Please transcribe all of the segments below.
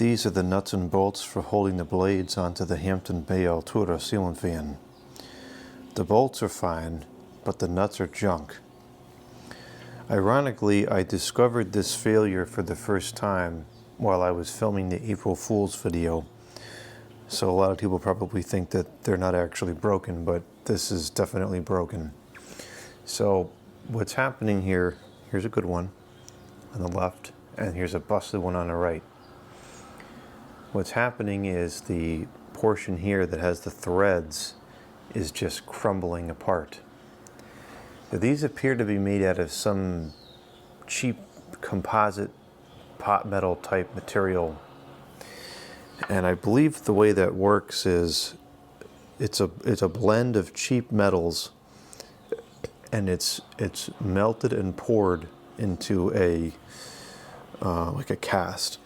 These are the nuts and bolts for holding the blades onto the Hampton Bay Altura ceiling fan. The bolts are fine, but the nuts are junk. Ironically, I discovered this failure for the first time while I was filming the April Fool's video. So a lot of people probably think that they're not actually broken, but this is definitely broken. So what's happening here, here's a good one on the left, and here's a busted one on the right. What's happening is the portion here that has the threads is just crumbling apart. Now, these appear to be made out of some cheap composite pot metal type material. And I believe the way that works is it's a blend of cheap metals, and it's melted and poured into a like a cast,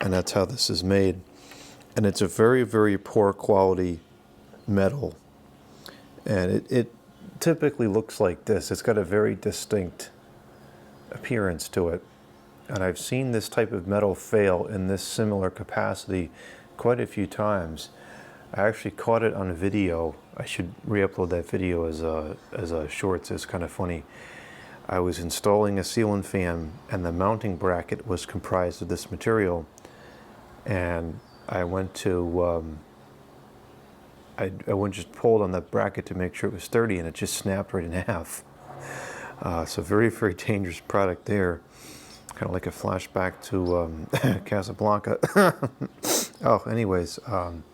and that's how this is made. And it's a very, very poor quality metal, and it typically looks like this. It's got a very distinct appearance to it, and I've seen this type of metal fail in this similar capacity quite a few times. I actually caught it on video. I should re-upload that video as a shorts. It's kind of funny. I was installing a ceiling fan, and the mounting bracket was comprised of this material, and I went to I went just pulled on the bracket to make sure it was sturdy, and it just snapped right in half. So very, very dangerous product there. Kind of like a flashback to Casablanca. Oh, anyways, and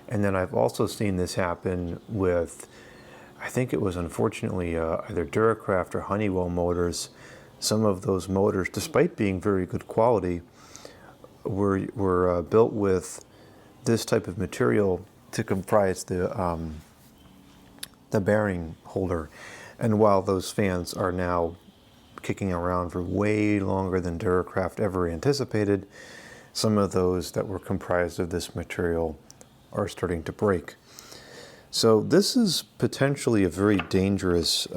then I've also seen this happen with, I think it was unfortunately either Duracraft or Honeywell motors. Some of those motors, despite being very good quality, were built with this type of material to comprise the bearing holder. And while those fans are now kicking around for way longer than Duracraft ever anticipated, some of those that were comprised of this material are starting to break. So this is potentially a very dangerous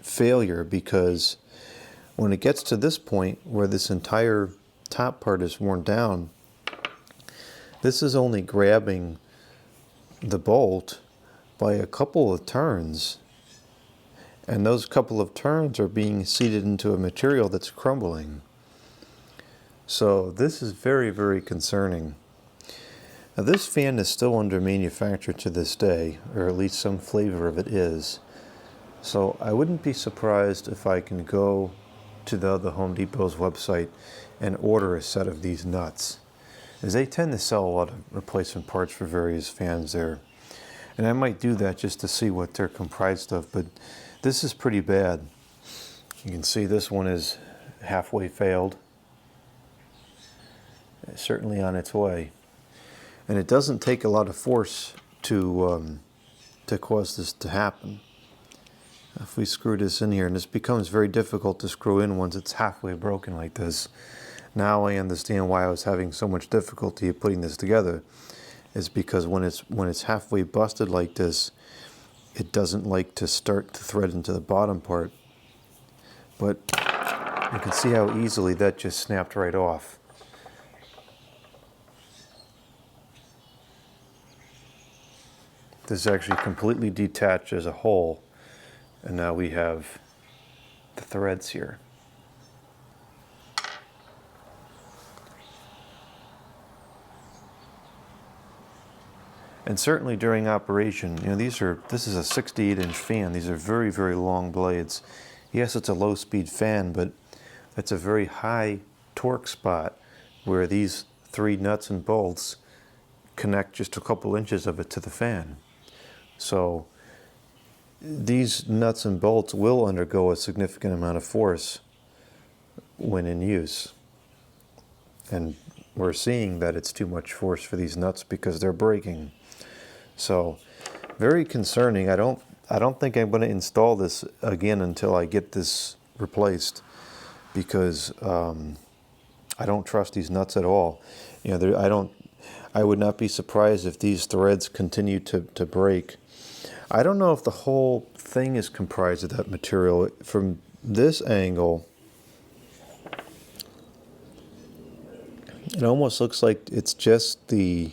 failure, because when it gets to this point where this entire top part is worn down, this is only grabbing the bolt by a couple of turns, and those couple of turns are being seeded into a material that's crumbling. So this is very, very concerning. Now, this fan is still under manufacture to this day, or at least some flavor of it is. So I wouldn't be surprised if I can go to the Home Depot's website and order a set of these nuts, as they tend to sell a lot of replacement parts for various fans there. And I might do that just to see what they're comprised of, but this is pretty bad. You can see this one is halfway failed. It's certainly on its way. And it doesn't take a lot of force to cause this to happen. If we screw this in here, and this becomes very difficult to screw in once it's halfway broken like this. Now I understand why I was having so much difficulty putting this together. Is because when it's halfway busted like this, it doesn't like to start to thread into the bottom part. But you can see how easily that just snapped right off. This is actually completely detached as a whole, and now we have the threads here. And certainly during operation, you know, this is a 68-inch fan. These are very, very long blades. Yes, it's a low-speed fan, but it's a very high torque spot where these 3 nuts and bolts connect just a couple inches of it to the fan. So these nuts and bolts will undergo a significant amount of force when in use. And we're seeing that it's too much force for these nuts because they're breaking. So very concerning. I don't think I'm going to install this again until I get this replaced, because I don't trust these nuts at all. You know, I would not be surprised if these threads continue to break. I don't know if the whole thing is comprised of that material. From this angle, It almost looks like it's just the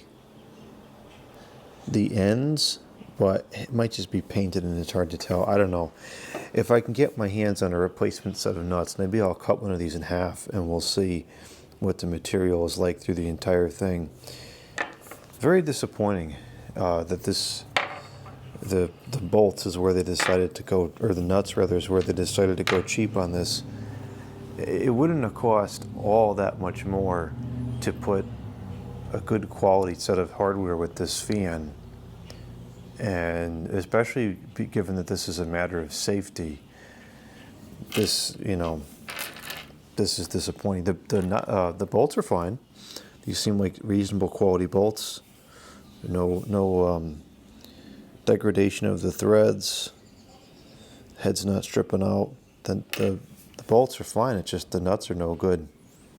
ends, but it might just be painted and it's hard to tell. I don't know. If I can get my hands on a replacement set of nuts, maybe I'll cut one of these in half and we'll see what the material is like through the entire thing. Very disappointing that the bolts is where they decided to go, or the nuts rather is where they decided to go cheap on this. It wouldn't have cost all that much more to put a good quality set of hardware with this fan, and especially given that this is a matter of safety. This, this is disappointing. The bolts are fine. These seem like reasonable quality bolts. No degradation of the threads. Head's not stripping out. The bolts are fine. It's just the nuts are no good.